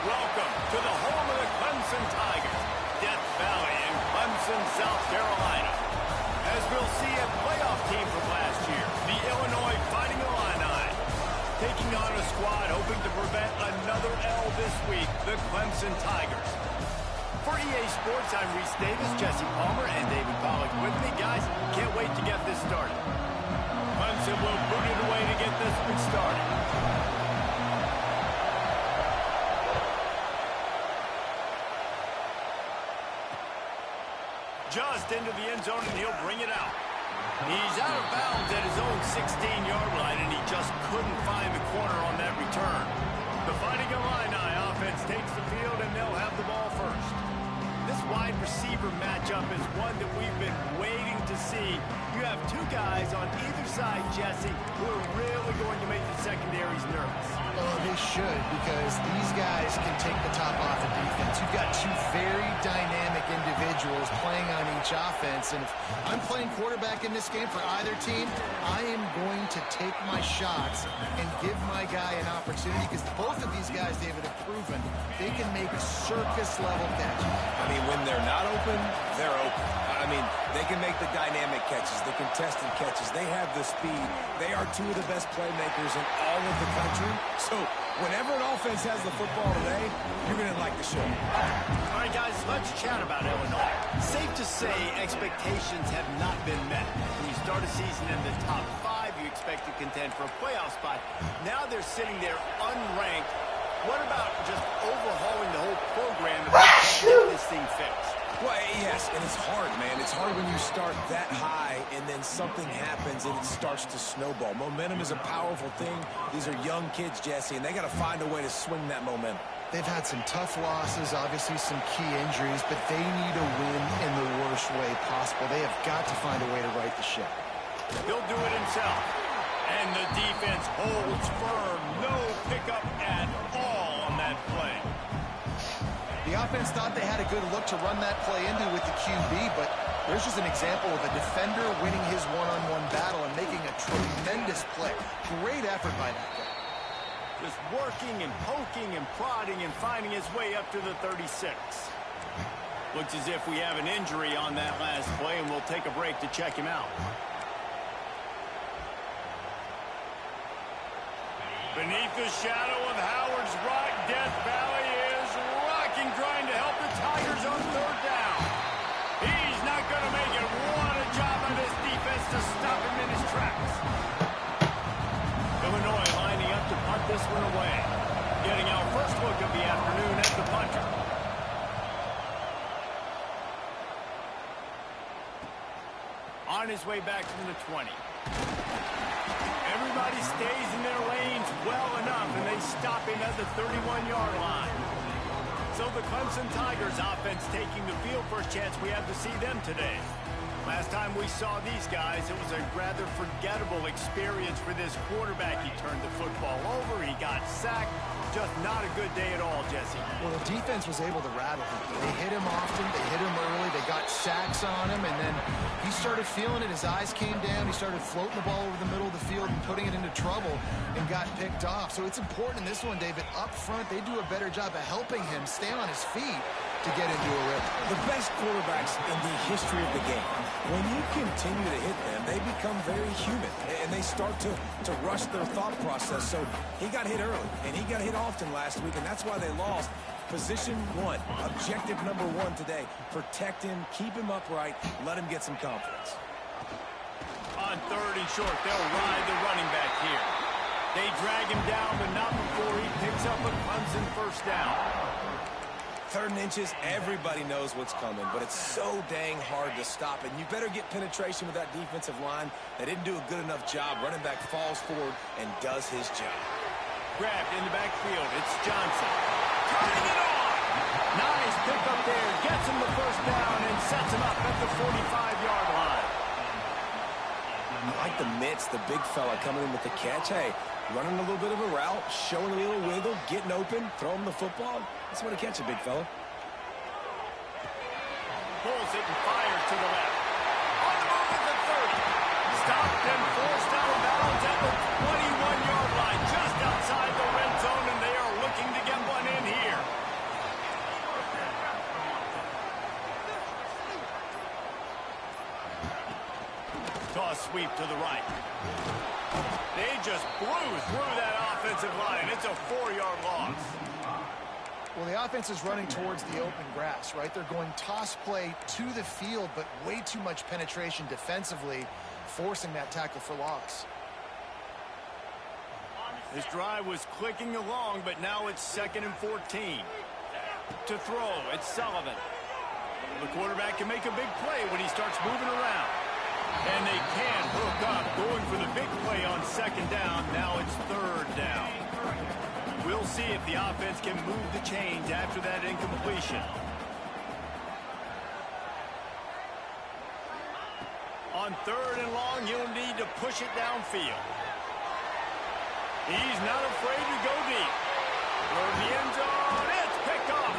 Welcome to the home of the Clemson Tigers, Death Valley in Clemson, South Carolina. As we'll see, a playoff team from last year, the Illinois Fighting Illini, taking on a squad hoping to prevent another L this week, the Clemson Tigers. For EA Sports, I'm Reese Davis, Jesse Palmer, and David Pollack with me. Guys, can't wait to get this started. Clemson will boot it away to get this one started. Just into the end zone, and he'll bring it out. He's out of bounds at his own 16-yard line, and he just couldn't find the corner on that return. The Fighting Illini offense takes the field, and they'll have the ball first. This wide receiver matchup is one that we've been waiting to see. You have two guys on either side, Jesse, who are really going to make the secondaries nervous. Oh, they should, because these guys can take the top off of defense. You've got two very dynamic individuals playing on each offense, and if I'm playing quarterback in this game for either team, I am going to take my shots and give my guy an opportunity, because both of these guys, David, have proven they can make circus-level catches. I mean, when they're not open, they're open. I mean, they can make the dynamic catches, the contested catches. They have the speed. They are two of the best playmakers in all of the country. So whenever an offense has the football today, you're going to like the show. All right, guys, let's chat about Illinois. Safe to say expectations have not been met. When you start a season in the top 5, you expect to contend for a playoff spot. Now they're sitting there unranked. What about just overhauling the whole program if they can't get this thing fixed? Well, yes, and it's hard, man. It's hard when you start that high and then something happens and it starts to snowball. Momentum is a powerful thing. These are young kids, Jesse, and they got to find a way to swing that momentum. They've had some tough losses, obviously some key injuries, but they need a win in the worst way possible. They have got to find a way to right the ship. He'll do it himself. And the defense holds firm. No pickup at all on that play. The offense thought they had a good look to run that play into with the QB, but there's just an example of a defender winning his one-on-one battle and making a tremendous play. Great effort by that guy. Just working and poking and prodding and finding his way up to the 36. Looks as if we have an injury on that last play, and we'll take a break to check him out. Beneath the shadow of Howard's Rock, Death Valley is rocking, trying to help the Tigers on third down. He's not going to make it. What a job by this defense to stop him in his tracks. Illinois lining up to punt this one away. Getting our first look of the afternoon at the punter. On his way back from the 20. Everybody stays in their lanes well enough, and they stop him at the 31-yard line. So the Clemson Tigers offense taking the field for a chance we have to see them today. Last time we saw these guys, it was a rather forgettable experience for this quarterback. He turned the football over, he got sacked. Just not a good day at all, Jesse. Well, the defense was able to rattle him. They hit him often, they hit him early, they got sacks on him, and then he started feeling it. His eyes came down, he started floating the ball over the middle of the field and putting it into trouble and got picked off. So it's important in this one, David, up front, they do a better job of helping him stay on his feet to get into a rhythm. The best quarterbacks in the history of the game, when you continue to hit them, they become very human, and they start to rush their thought process. So he got hit early, and he got hit often last week, and that's why they lost. Position 1, objective number 1 today. Protect him, keep him upright, let him get some confidence. On third and short, they'll ride the running back here. They drag him down, but not before he picks up a Clemson first down. 3rd and inches, everybody knows what's coming, but it's so dang hard to stop it. You better get penetration with that defensive line. They didn't do a good enough job. Running back falls forward and does his job. Grabbed in the backfield, it's Johnson. Turning it on! Nice pick up there, gets him the first down and sets him up at the 45-yard line. I like the mitts, the big fella coming in with the catch. Hey, running a little bit of a route, showing a little wiggle, getting open, throwing the football. That's what to catch a big fella. Pulls it and fires to the left. On the move at the 30. Stopped and forced out of bounds at the 21-yard line, just outside the red zone, and they are looking to get one in here. sweep to the right. They just blew through that offensive line. It's a 4-yard loss. Well, the offense is running towards the open grass, right? They're going toss play to the field, but way too much penetration defensively, forcing that tackle for loss. This drive was clicking along, but now it's 2nd and 14. To throw, it's Sullivan. The quarterback can make a big play when he starts moving around. And they can hook up, going for the big play on 2nd down. Now it's 3rd down. We'll see if the offense can move the chains after that incompletion. On 3rd and long, he'll need to push it downfield. He's not afraid to go deep. Toward the end zone, it's picked off.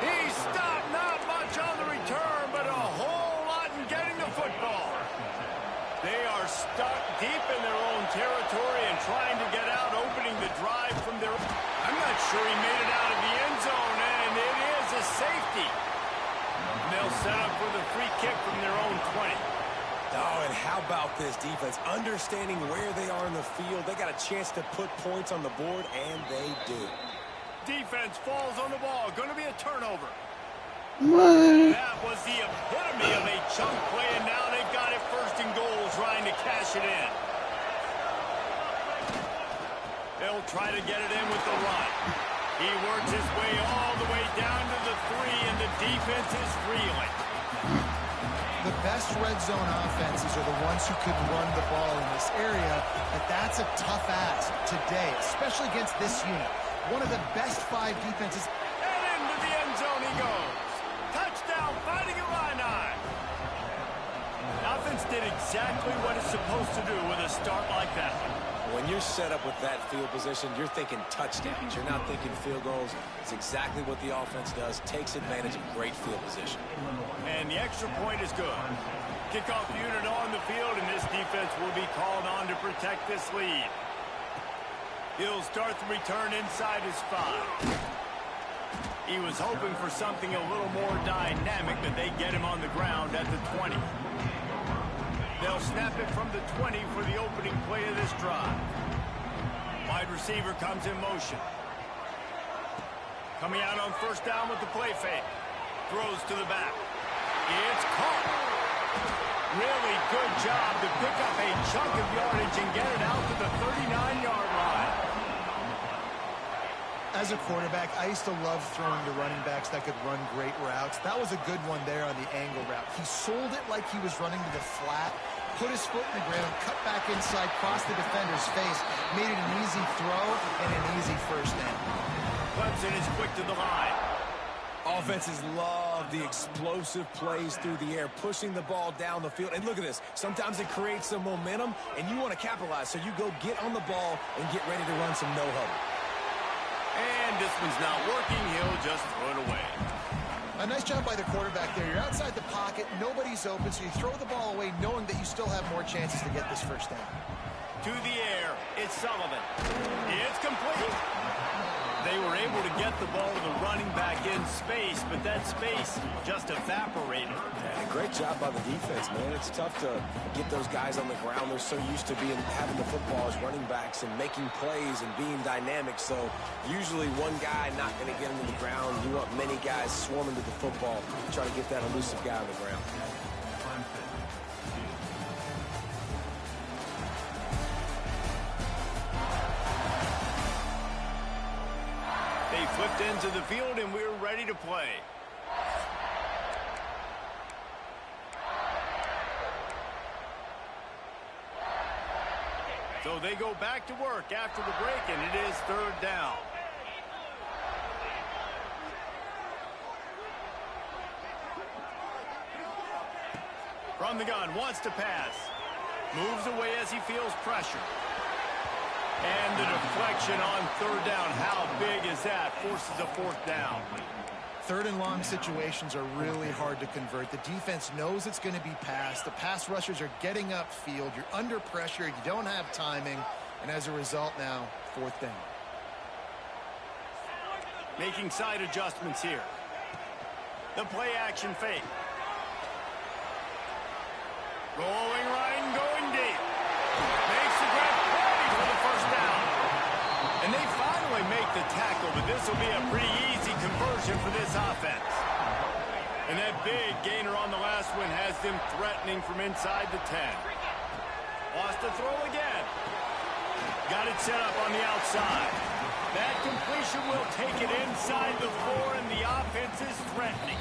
He stopped, not much on the return, but a whole lot in getting the football. They are stuck deep in their own territory and trying to get out, opening the drive from their... I'm not sure he made it out of the end zone, and it is a safety. And they'll set up for the free kick from their own 20. Oh, and how about this defense? Understanding where they are in the field. They got a chance to put points on the board, and they do. Defense falls on the ball. Going to be a turnover. What? That was the epitome of a chunk play, and now they've got it 1st and goal, trying to cash it in. They'll try to get it in with the run. He works his way all the way down to the 3, and the defense is reeling. The best red zone offenses are the ones who could run the ball in this area, but that's a tough ask today, especially against this unit. One of the best 5 defenses. And into the end zone he goes. Touchdown, Fighting Illini. Offense did exactly what it's supposed to do with a start like that. When you're set up with that field position, you're thinking touchdowns. You're not thinking field goals. It's exactly what the offense does. Takes advantage of great field position. And the extra point is good. Kickoff unit on the field, and this defense will be called on to protect this lead. He'll start the return inside his 5. He was hoping for something a little more dynamic, but they get him on the ground at the 20. They'll snap it from the 20 for the opening play of this drive. Wide receiver comes in motion. Coming out on 1st down with the play fake. Throws to the back. It's caught. Really good job to pick up a chunk of yardage and get it out to the 39-yard line. As a quarterback, I used to love throwing to running backs that could run great routes. That was a good one there on the angle route. He sold it like he was running to the flat, put his foot in the ground, cut back inside, crossed the defender's face, made it an easy throw and an easy 1st down. Clemson is quick to the line. Offenses love the explosive plays through the air, pushing the ball down the field. And look at this. Sometimes it creates some momentum, and you want to capitalize. So you go get on the ball and get ready to run some no-huddle. And this one's not working. He'll just throw it away. A nice job by the quarterback there. You're outside the pocket. Nobody's open, so you throw the ball away knowing that you still have more chances to get this 1st down. To the air, it's Sullivan. It's complete. They were able to get the ball to the running back in space, but that space just evaporated. And great job by the defense, man. It's tough to get those guys on the ground. They're so used to having the football as running backs and making plays and being dynamic. So usually one guy not going to get him to the ground. You want many guys swarming to the football, try to get that elusive guy on the ground. They flipped into the field, and we're ready to play. So they go back to work after the break, and it is 3rd down. From the gun, wants to pass. Moves away as he feels pressure. And the deflection on 3rd down. How big is that? Forces a 4th down. 3rd and long situations are really hard to convert. The defense knows it's going to be passed. The pass rushers are getting upfield. You're under pressure. You don't have timing. And as a result now, 4th down. Making side adjustments here. The play action fake. Going right and going deep. the tackle, but this will be a pretty easy conversion for this offense. And that big gainer on the last one has them threatening from inside the 10. Lost the throw again. Got it set up on the outside. That completion will take it inside the 4, and the offense is threatening.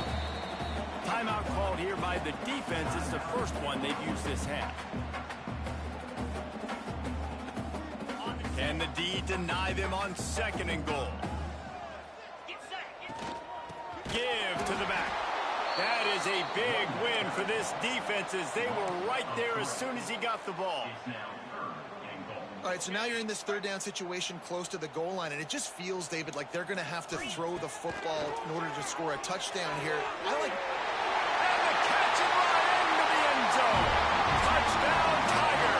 Timeout called here by the defense. It's the first one they've used this half. Can the D deny them on 2nd and goal? Give to the back. That is a big win for this defense as they were right there as soon as he got the ball. All right, so now you're in this 3rd down situation close to the goal line, and it just feels, David, like they're going to have to throw the football in order to score a touchdown here. And the catch it right into the end zone. Touchdown, Tiger.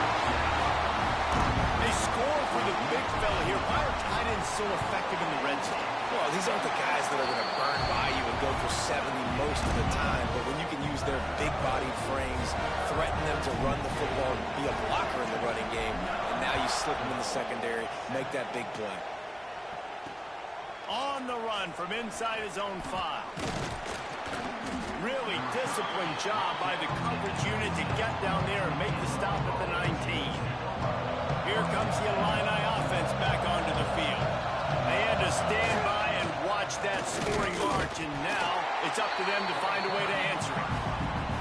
They score for the big fella here. Why are tight ends so effective in the red zone? Well, these aren't the guys that are going to burn by you and go for 70 most of the time, but when you can use their big-bodied frames, threaten them to run the football, be a blocker in the running game, and now you slip them in the secondary, make that big play. On the run from inside his own 5. Really disciplined job by the coverage unit to get down there and make the stop at the 19. Here comes the Illini offense back onto the field. They had to stand by and watch that scoring march, and now it's up to them to find a way to answer it.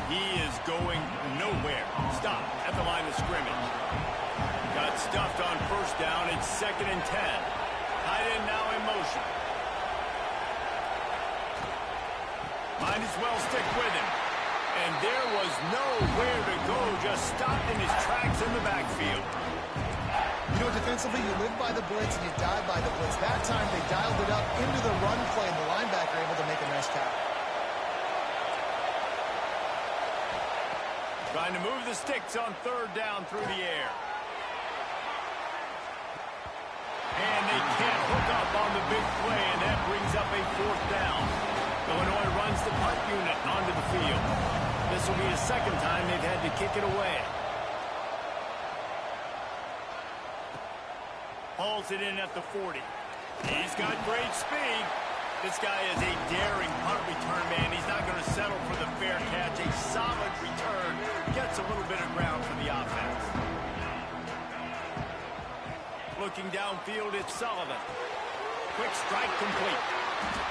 He is going nowhere. Stop at the line of scrimmage. Got stuffed on 1st down. It's 2nd and 10. Tight end now in motion. Might as well stick with him. And there was nowhere to go. Just stopped in his tracks in the backfield. You know, defensively, you live by the blitz and you die by the blitz. That time, they dialed it up into the run play, and the linebacker able to make a nice tackle. Trying to move the sticks on 3rd down through the air. And they can't hook up on the big play, and that brings up a 4th down. Illinois runs the punt unit onto the field. This will be the 2nd time they've had to kick it away. Hauls it in at the 40. He's got great speed. This guy is a daring punt return man. He's not going to settle for the fair catch. A solid return. Gets a little bit of ground for the offense. Looking downfield, it's Sullivan. Quick strike complete.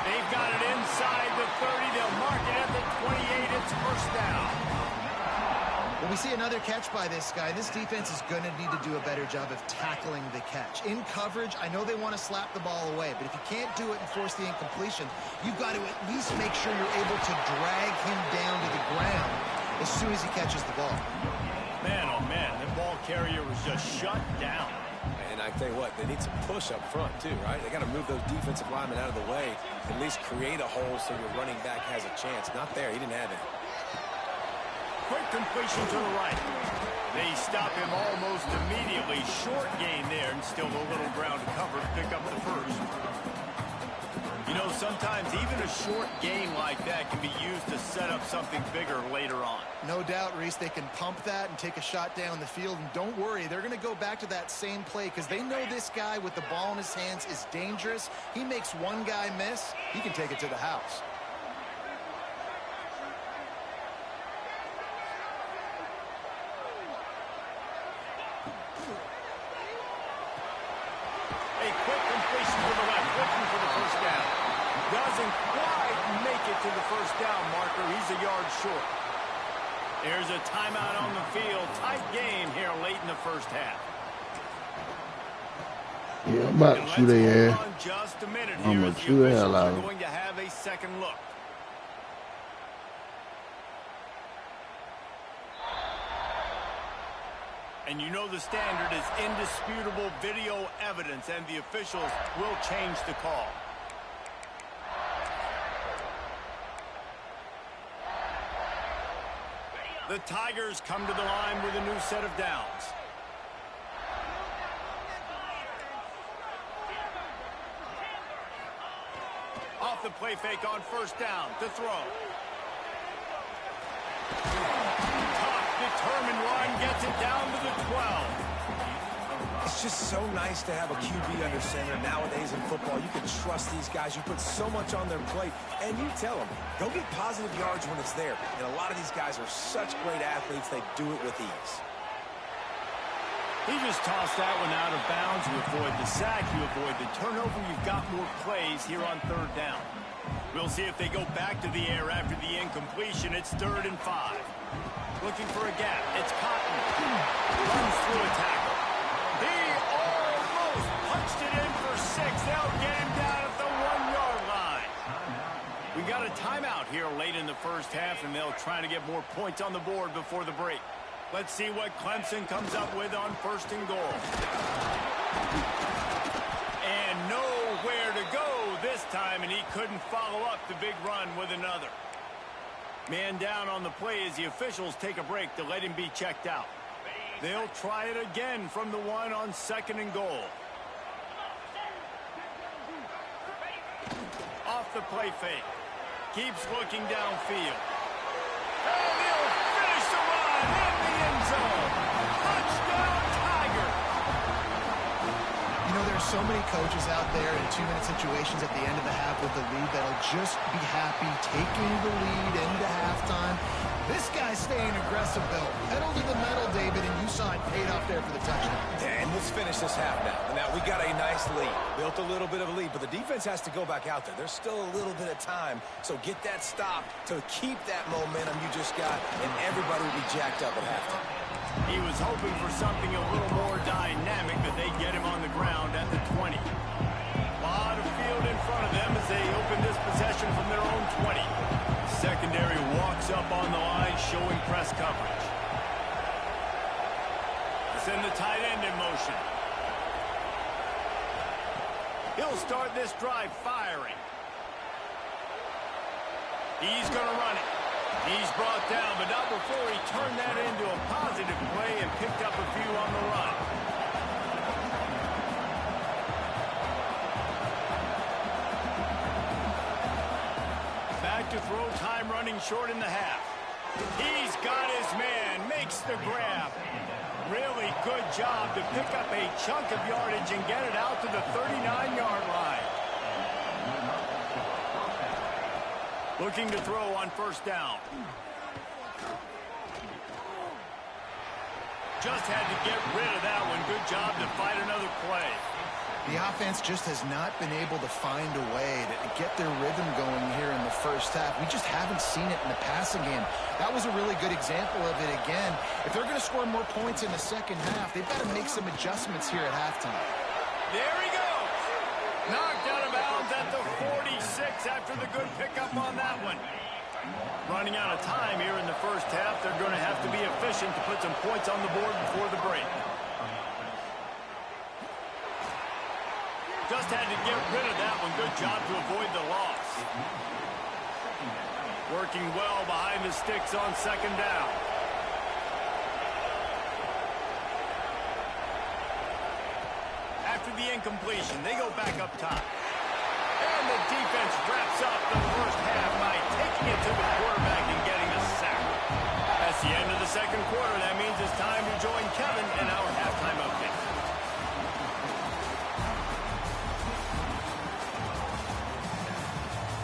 They've got it inside the 30. They'll mark it at the 28. It's 1st down. Well, we see another catch by this guy. This defense is going to need to do a better job of tackling the catch. In coverage, I know they want to slap the ball away, but if you can't do it and force the incompletion, you've got to at least make sure you're able to drag him down to the ground as soon as he catches the ball. Man, oh man, the ball carrier was just shut down. And I tell you what, they need some push up front too, right? They got to move those defensive linemen out of the way, at least create a hole so your running back has a chance. Not there. He didn't have it. Quick completion to the right. They stop him almost immediately. Short gain there, and still a little ground to cover to pick up the 1st. You know, sometimes even a short gain like that can be used to set up something bigger later on. No doubt, Reese, they can pump that and take a shot down the field. And don't worry, they're going to go back to that same play because they know this guy with the ball in his hands is dangerous. He makes one guy miss, he can take it to the house. Doesn't quite make it to the 1st down marker. He's a yard short. There's a timeout on the field. Tight game here late in the 1st half. Yeah, I'm about to shoot their ass. Just a minute I'm here going as to the shoot the hell officials out are of them. going to have a 2nd look. And you know the standard is indisputable video evidence, and the officials will change the call. The Tigers come to the line with a new set of downs. Off the play fake on 1st down to throw. Tough, determined run, gets it down to the 12. It's just so nice to have a QB under center. Nowadays in football, you can trust these guys. You put so much on their plate, and you tell them, go get positive yards when it's there. And a lot of these guys are such great athletes, they do it with ease. He just tossed that one out of bounds. You avoid the sack, you avoid the turnover. You've got more plays here on 3rd down. We'll see if they go back to the air after the incompletion. It's 3rd and 5. Looking for a gap. It's Cotton. Runs through a tackle. He almost punched it in for 6. They'll get him down at the 1-yard line. We got a timeout here late in the first half, and they'll try to get more points on the board before the break. Let's see what Clemson comes up with on 1st and goal. And nowhere to go this time, and he couldn't follow up the big run with another. Man down on the play as the officials take a break to let him be checked out. They'll try it again from the 1 on 2nd and goal. Off the play fake. Keeps looking downfield. And he'll finish the run in the end zone. Touchdown, Tiger. You know, there's so many coaches out there in 2-minute situations at the end of the half with the lead that'll just be happy taking the lead into halftime. This guy's staying aggressive, though. Pedal to the metal, David, and you saw it paid off there for the touchdown. And let's finish this half now. Now, we got a nice lead. Built a little bit of a lead, but the defense has to go back out there. There's still a little bit of time, so get that stop to keep that momentum you just got, and everybody will be jacked up at halftime. He was hoping for something a little more dynamic, but they get him on the ground at the 20. A lot of field in front of them as they open this possession from their own 20. Secondary walks up on the line, showing press coverage. Send the tight end in motion. He'll start this drive firing. He's going to run it. He's brought down, but not before he turned that into a positive play and picked up a few on the run. Back to throw, time running short in the half. He's got his man, makes the grab. Really good job to pick up a chunk of yardage and get it out to the 39-yard line. Looking to throw on 1st down. Just had to get rid of that one. Good job to fight another play. The offense just has not been able to find a way to get their rhythm going here in the first half. We just haven't seen it in the passing game. That was a really good example of it again. If they're going to score more points in the second half, they've got to make some adjustments here at halftime. There he goes. Knocked out of bounds at the 46 after the good pickup on that one. Running out of time here in the first half. They're going to have to be efficient to put some points on the board before the break. Just had to get rid of that one. Good job to avoid the loss. Working well behind the sticks on 2nd down. After the incompletion, they go back up top. And the defense wraps up the first half by taking it to the quarterback and getting a sack. That's the end of the second quarter. That means it's time to join Kevin in our halftime update.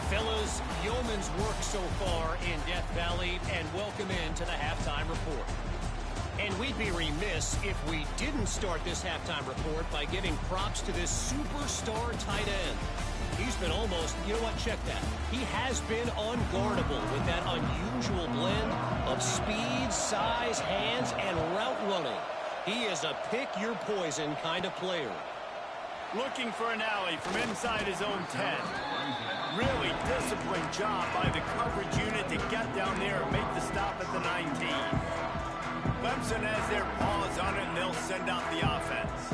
Fellas, yeoman's work so far in Death Valley, and welcome into the halftime report. And we'd be remiss if we didn't start this halftime report by giving props to this superstar tight end. He's been almost, you know what, check that. He has been unguardable with that unusual blend of speed, size, hands, and route running. He is a pick-your-poison kind of player. Looking for an alley from inside his own 10. Really disciplined job by the coverage unit to get down there and make the stop at the 19. Clemson has their paws on it, and they'll send out the offense.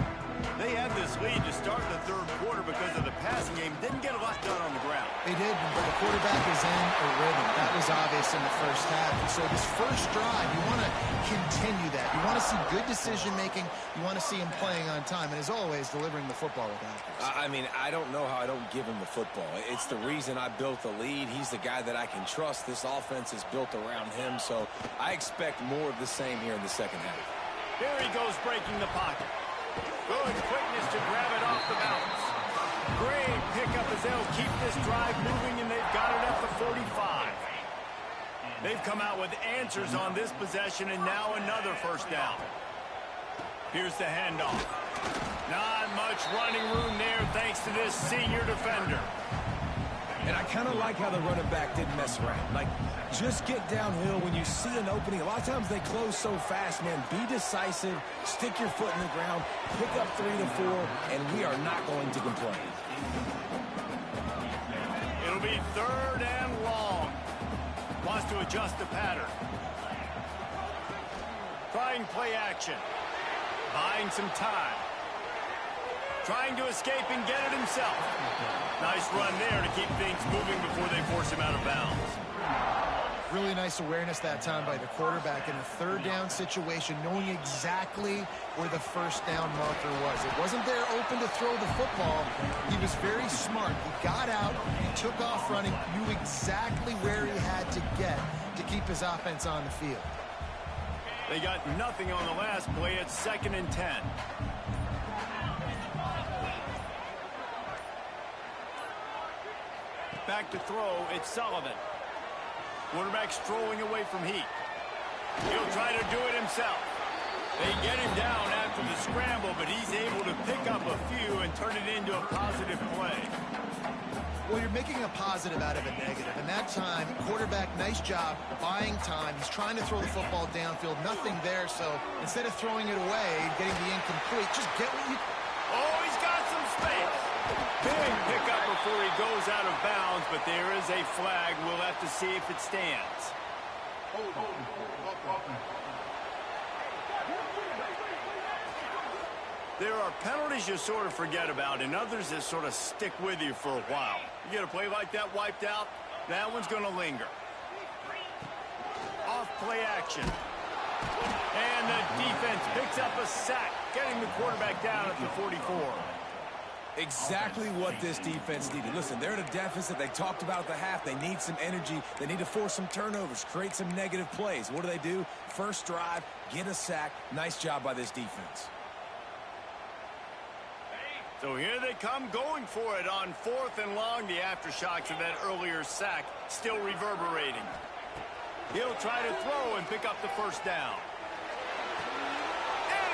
They had this lead to start the third quarter because of the passing game. Didn't get a lot done on the ground. They did, but the quarterback is in a rhythm. That was obvious in the first half. And so this first drive, you want to continue that. You want to see good decision-making. You want to see him playing on time. And as always, delivering the football with accuracy. I mean, I don't know how I don't give him the football. It's the reason I built the lead. He's the guy that I can trust. This offense is built around him. So I expect more of the same here in the second half. There he goes, breaking the pocket. Good quickness to grab it off the bounce. Great pickup as they'll keep this drive moving, and they've got it at the 45. They've come out with answers on this possession, and now another first down. Here's the handoff. Not much running room there thanks to this senior defender. And I kind of like how the running back didn't mess around. Like, just get downhill when you see an opening. A lot of times they close so fast, man. Be decisive, stick your foot in the ground, pick up 3 to 4, and we are not going to complain. It'll be 3rd and long. Wants to adjust the pattern. Trying play action. Buying some time. Trying to escape and get it himself. Nice run there to keep things moving before they force him out of bounds. Really nice awareness that time by the quarterback in a 3rd down situation, knowing exactly where the first down marker was. It wasn't there open to throw the football. He was very smart. He got out, he took off running, knew exactly where he had to get to keep his offense on the field. They got nothing on the last play. It's 2nd and 10. Back to throw, it's Sullivan. Quarterback strolling away from heat. He'll try to do it himself. They get him down after the scramble, but he's able to pick up a few and turn it into a positive play. Well, you're making a positive out of a negative. And that time, quarterback, nice job, buying time. He's trying to throw the football downfield. Nothing there, so instead of throwing it away, getting the incomplete, just get what you... Oh, he's got some space. Big pickup before he goes out of bounds, but there is a flag. We'll have to see if it stands. There are penalties you sort of forget about, and others that sort of stick with you for a while. You get a play like that wiped out, that one's going to linger. Off play action. And the defense picks up a sack, getting the quarterback down at the 44. Exactly what this defense needed. Listen, they're at a deficit. They talked about at the half. They need some energy. They need to force some turnovers, create some negative plays. What do? First drive, get a sack. Nice job by this defense. So here they come going for it on 4th and long. The aftershocks of that earlier sack still reverberating. He'll try to throw and pick up the first down.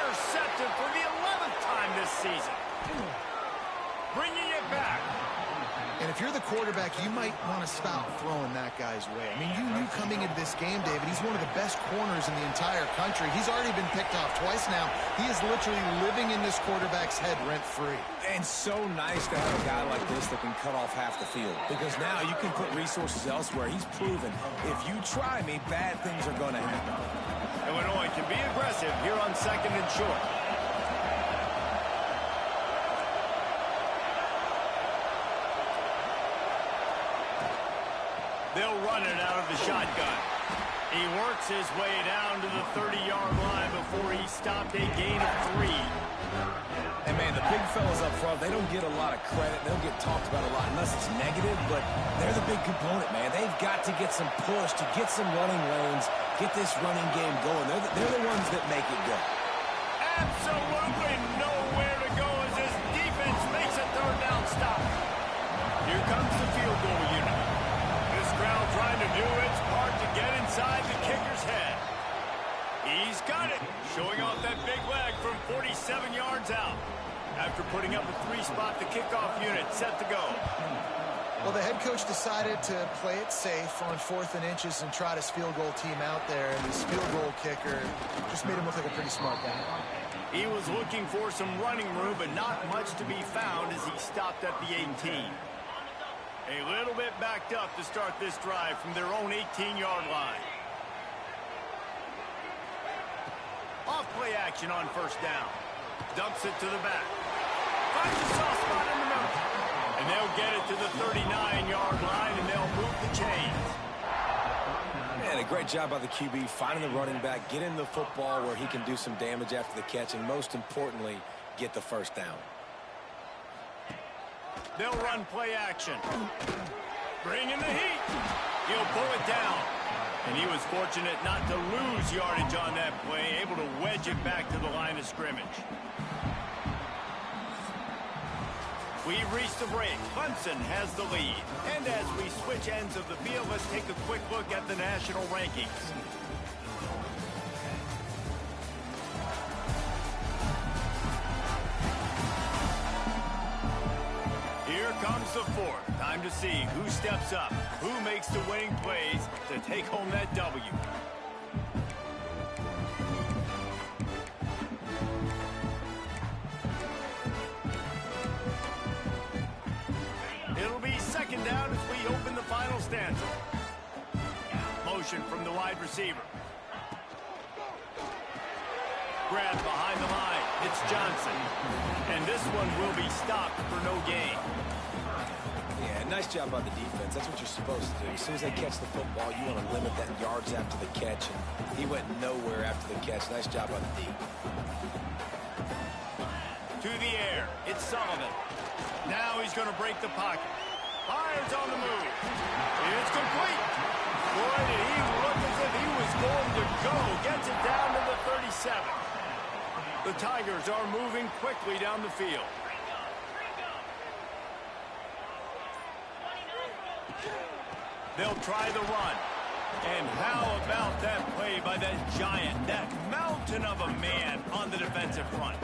Intercepted for the 11th time this season. Bringing it back. And if you're the quarterback, you might want to stop throwing that guy's way. I mean, you knew coming into this game, David, he's one of the best corners in the entire country. He's already been picked off twice now. He is literally living in this quarterback's head rent-free. And so nice to have a guy like this that can cut off half the field. Because now you can put resources elsewhere. He's proven, if you try me, bad things are going to happen. Illinois can be aggressive here on 2nd and short. They'll run it out of the shotgun. He works his way down to the 30-yard line before he stopped a gain of 3. And, man, the big fellas up front, they don't get a lot of credit. They don't get talked about a lot unless it's negative, but they're the big component, man. They've got to get some push, to get some running lanes, get this running game going. They're the ones that make it go. Absolutely nowhere to go as this defense makes a 3rd down stop. Here comes the field goal unit. This crowd trying to do its part to get inside the kicker's head. He's got it, showing off that big leg from 47 yards out. After putting up a 3-spot, the kickoff unit set to go. Well, the head coach decided to play it safe on 4th and inches and trot his field goal team out there, and his field goal kicker just made him look like a pretty smart guy. He was looking for some running room, but not much to be found as he stopped at the 18. A little bit backed up to start this drive from their own 18-yard line. Off play action on first down. Dumps it to the back. Finds a soft spot in the middle. And they'll get it to the 39-yard line, and they'll move the chains. Man, a great job by the QB finding the running back, getting the football where he can do some damage after the catch, and most importantly, get the first down. They'll run play action. Bring in the heat. He'll pull it down. And he was fortunate not to lose yardage on that play, able to wedge it back to the line of scrimmage. We've reached the break. Clemson has the lead. And as we switch ends of the field, let's take a quick look at the national rankings. Here comes the fourth. Time to see who steps up, who makes the winning plays to take home that W. It'll be second down as we open the final stanza. Motion from the wide receiver. Grab behind the line. It's Johnson. And this one will be stopped for no gain. Yeah, nice job by the defense. That's what you're supposed to do. As soon as they catch the football, you want to limit that yards after the catch. And he went nowhere after the catch. Nice job by the D. To the air. It's Sullivan. Now he's going to break the pocket. Fires on the move. It's complete. Boy, did he look as if he was going to go. Gets it down to the 37. The Tigers are moving quickly down the field. They'll try the run. And how about that play by that giant, that mountain of a man on the defensive front?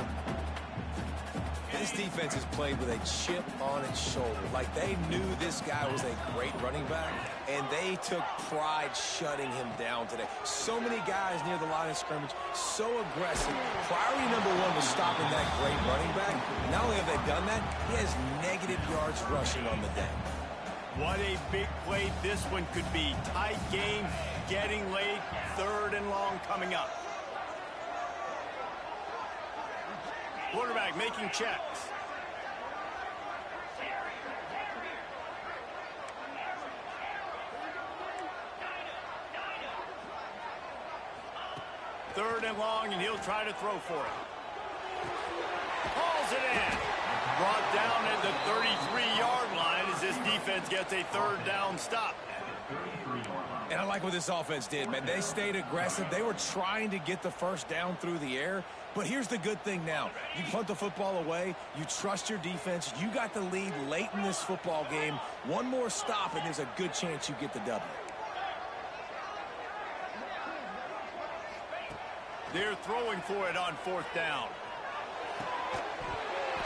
This defense has played with a chip on its shoulder. Like they knew this guy was a great running back, and they took pride shutting him down today. So many guys near the line of scrimmage, so aggressive. Priority number one was stopping that great running back. Not only have they done that, he has negative yards rushing on the day. What a big play this one could be. Tight game, getting late, third and long coming up. Quarterback making checks. Third and long, and he'll try to throw for it. Hauls it in. Brought down at the 33-yard line as this defense gets a third down stop. And I like what this offense did, man. They stayed aggressive. They were trying to get the first down through the air. But here's the good thing now. You punt the football away. You trust your defense. You got the lead late in this football game. One more stop, and there's a good chance you get the W. They're throwing for it on fourth down.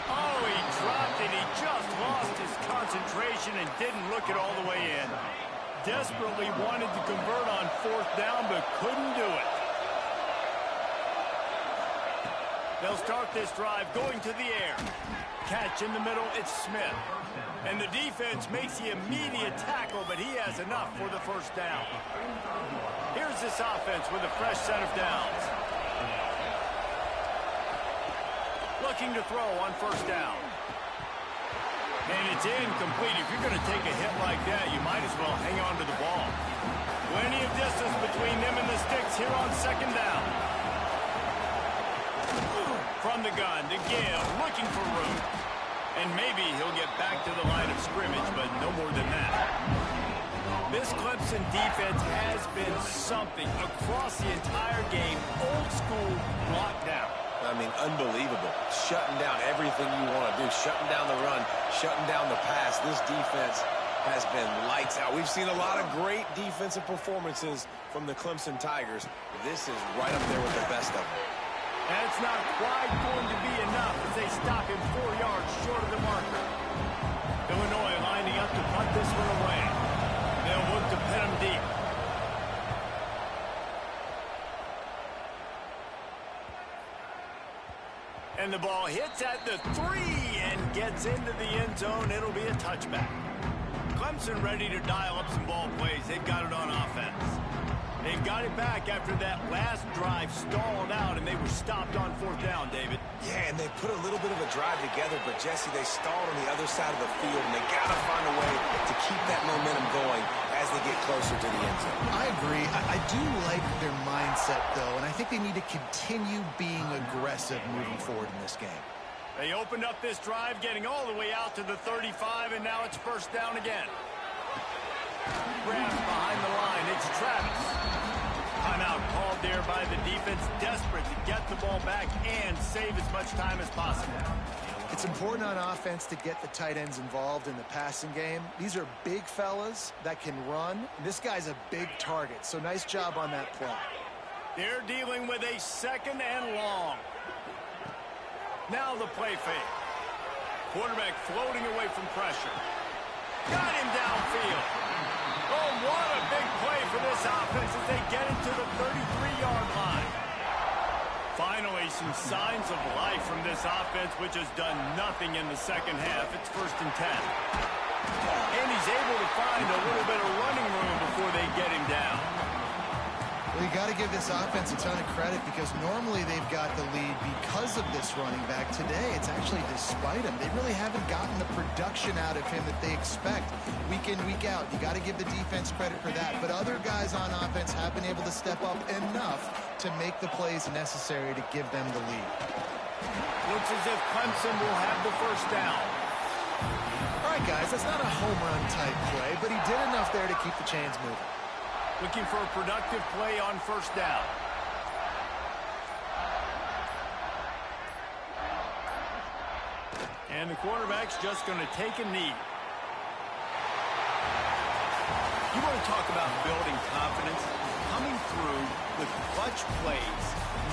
Oh, he dropped it. He just lost his concentration and didn't look it all the way in. Desperately wanted to convert on fourth down, but couldn't do it. They'll start this drive going to the air. Catch in the middle, it's Smith. And the defense makes the immediate tackle, but he has enough for the first down. Here's this offense with a fresh set of downs. Looking to throw on first down. And it's incomplete. If you're going to take a hit like that, you might as well hang on to the ball. Plenty of distance between them and the sticks here on second down. From the gun to Gill, looking for room. And maybe he'll get back to the line of scrimmage, but no more than that. This Clemson defense has been something across the entire game. Old school lockdown. I mean, unbelievable. Shutting down everything you want to do. Shutting down the run, shutting down the pass. This defense has been lights out. We've seen a lot of great defensive performances from the Clemson Tigers. This is right up there with the best of them. That's not quite going to be enough as they stop him 4 yards short of the marker. Illinois lining up to punt this one away. They'll look to pin him deep. And the ball hits at the 3 and gets into the end zone. It'll be a touchback. Clemson ready to dial up some ball plays. They've got it on offense. They've got it back after that last drive stalled out, and they were stopped on fourth down, David. Yeah, and they put a little bit of a drive together, but, Jesse, they stalled on the other side of the field, and they got to find a way to keep that momentum going as they get closer to the end zone. I agree. I do like their mindset, though, and I think they need to continue being aggressive moving forward in this game. They opened up this drive, getting all the way out to the 35, and now it's first down again. Grabs behind the line. It's Travis. Timeout called there by the defense, desperate to get the ball back and save as much time as possible. It's important on offense to get the tight ends involved in the passing game. These are big fellas that can run. This guy's a big target, so nice job on that play. They're dealing with a 2nd and long. Now the play fake. Quarterback floating away from pressure. Got him downfield. Oh, what a big play for this offense as they get into the 33-yard line. Finally, some signs of life from this offense, which has done nothing in the second half. It's 1st and 10. And he's able to find a little bit of running room before they get him down. Well, you got to give this offense a ton of credit because normally they've got the lead because of this running back. Today, it's actually despite him. They really haven't gotten the production out of him that they expect week in, week out. You got to give the defense credit for that. But other guys on offense have been able to step up enough to make the plays necessary to give them the lead. Looks as if Clemson will have the 1st down. All right, guys, that's not a home run type play, but he did enough there to keep the chains moving. Looking for a productive play on 1st down. And the quarterback's just going to take a knee. You want to talk about building confidence? Coming through with clutch plays,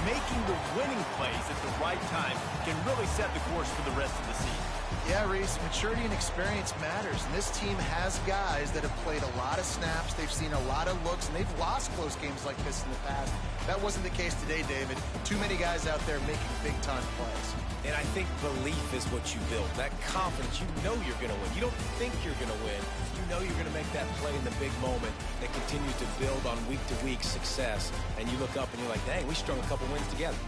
making the winning plays at the right time can really set the course for the rest of the season. Yeah, Reese, maturity and experience matters. And this team has guys that have played a lot of snaps. They've seen a lot of looks, and they've lost close games like this in the past. That wasn't the case today, David. Too many guys out there making big-time plays. And I think belief is what you build. That confidence, you know you're going to win. You don't think you're going to win. You know you're going to make that play in the big moment that continues to build on week-to-week success. And you look up and you're like, dang, we strung a couple wins together.